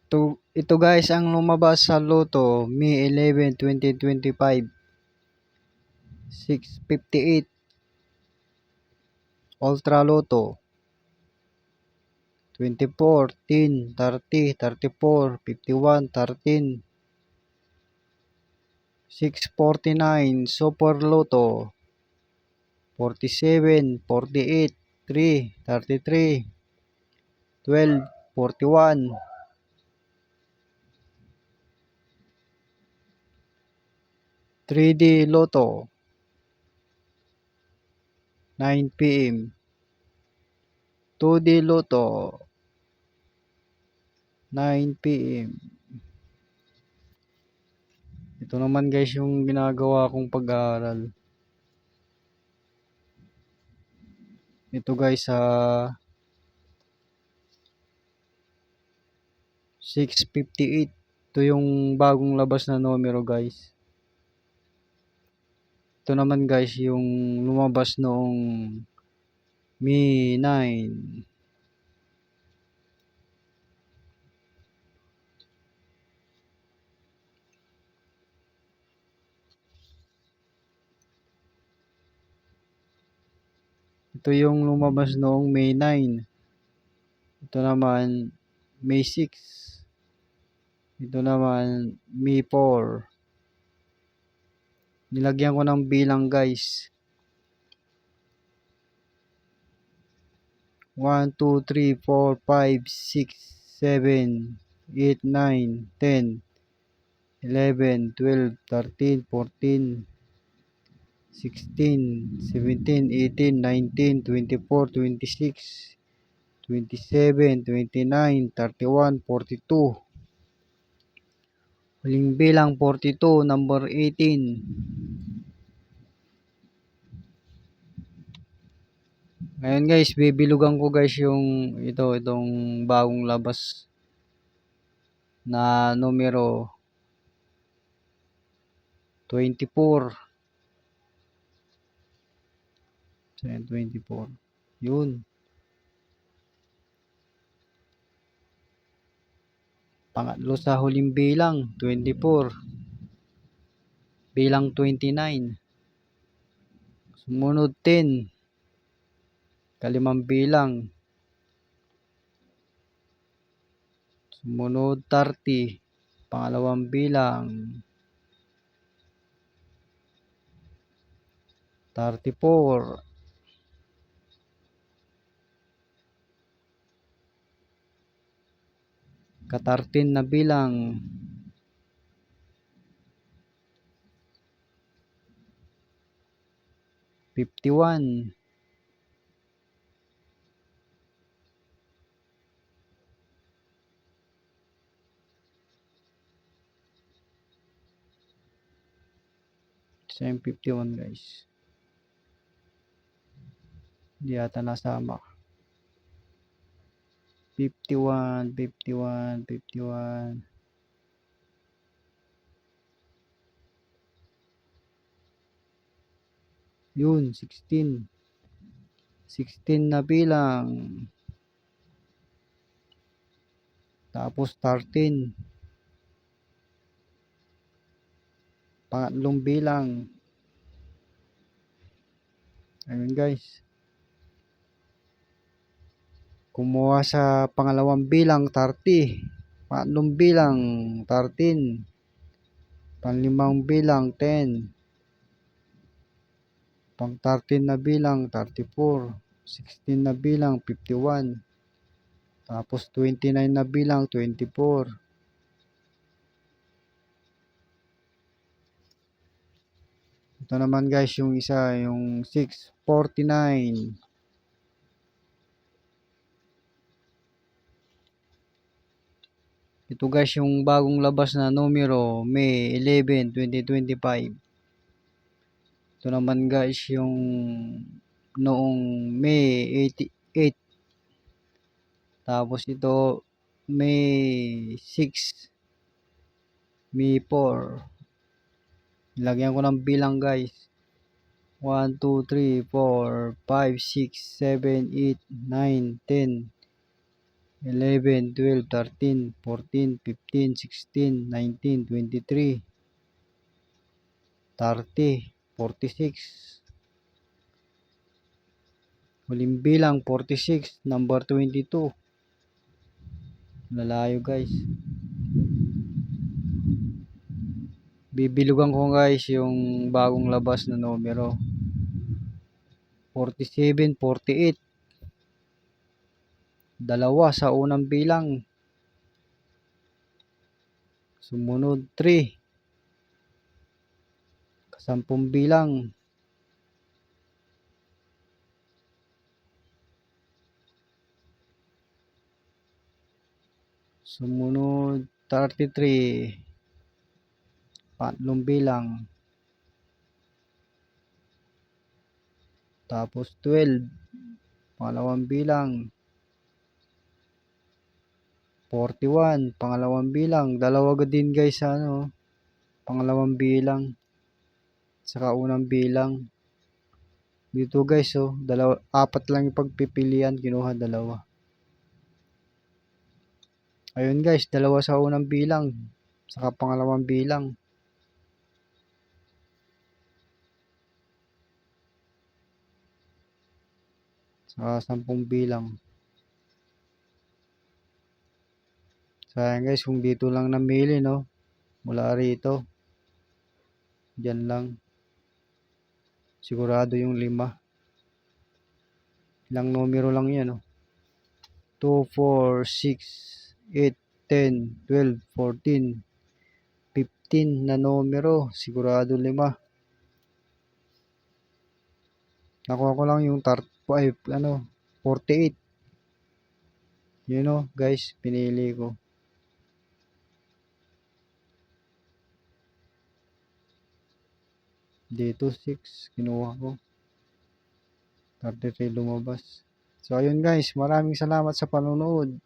Ito guys ang lumabas sa Lotto May 11, 2025. 658 Ultra Lotto 24, 10, 30, 34, 51, 13, 649 Super Lotto 47, 48, 3, 33, 12, 41, 3D Lotto 9 PM, 2D Lotto 9 PM. Ito naman guys yung ginagawa kong pag-aaral. Ito guys sa 658. Ito yung bagong labas na numero guys. Ito naman guys yung lumabas noong May 9. Ito yung lumabas noong May 9. Ito naman May 6. Ito naman May 4. Nilagyan ko ng bilang guys. 1, 2, 3, 4, 5, 6, 7, 8, 9, 10, 11, 12, 13, 14, 16, 17, 18, 19, 24, 26, 27, 29, 31, 42. Huling bilang 42, number 18. Ngayon guys, bibilugan ko guys yung itong bagong labas na numero 24. 24. Yun. Pangatlo sa huling bilang, 24. Bilang 29. Sumunod 10. Kalimang bilang. Sumunod 30. Pangalawang bilang. 34. Katartin na bilang. 51. Same 51 guys. Hindi yata nasama. 51, 51, 51. Yun, 16. 16 na bilang. Tapos 13. Pangatlong bilang. Ayun guys. Kumuha sa pangalawang bilang 30. Pangatlong bilang 13. Panlimang bilang 10. Pang 13 na bilang 34. 16 na bilang 51. Tapos 29 na bilang 24. Ito naman guys yung isa, yung 649. Ito guys yung bagong labas na numero May 11, 2025. Ito naman guys yung noong May 88. Tapos ito May 6. May 4. Nilagyan ko ng bilang guys. 1, 2, 3, 4, 5, 6, 7, 8, 9, 10, 11, 12, 13, 14, 15, 16, 19, 23, 30, 46. Huling bilang 46, number 22. Lalayo guys. Bibilugan ko guys yung bagong labas na numero. 47, 48. Dalawa sa unang bilang. Sumunod 3. Kasampung bilang. Sumunod 33. Pangatlong bilang. Tapos 12. Pangalawang bilang. 41. Pangalawang bilang. Dalawa din guys sa ano. Pangalawang bilang. Saka unang bilang. Dito guys oh. Apat lang yung pagpipilian. Kinuha dalawa. Ayun guys. Dalawa sa unang bilang. Saka pangalawang bilang. Saka 10 bilang. Sayang guys kung dito lang namili no. Mula rito. Diyan lang. Sigurado yung 5. Ilang numero lang yan oh. 2, 4, 6, 8, 10, 12, 14, 15 na numero. Sigurado 5. Nakuha ko lang yung 48. Yun know, guys, pinili ko. Dito 6, kinuha ko. 33 lumabas. So ayun guys, maraming salamat sa panonood.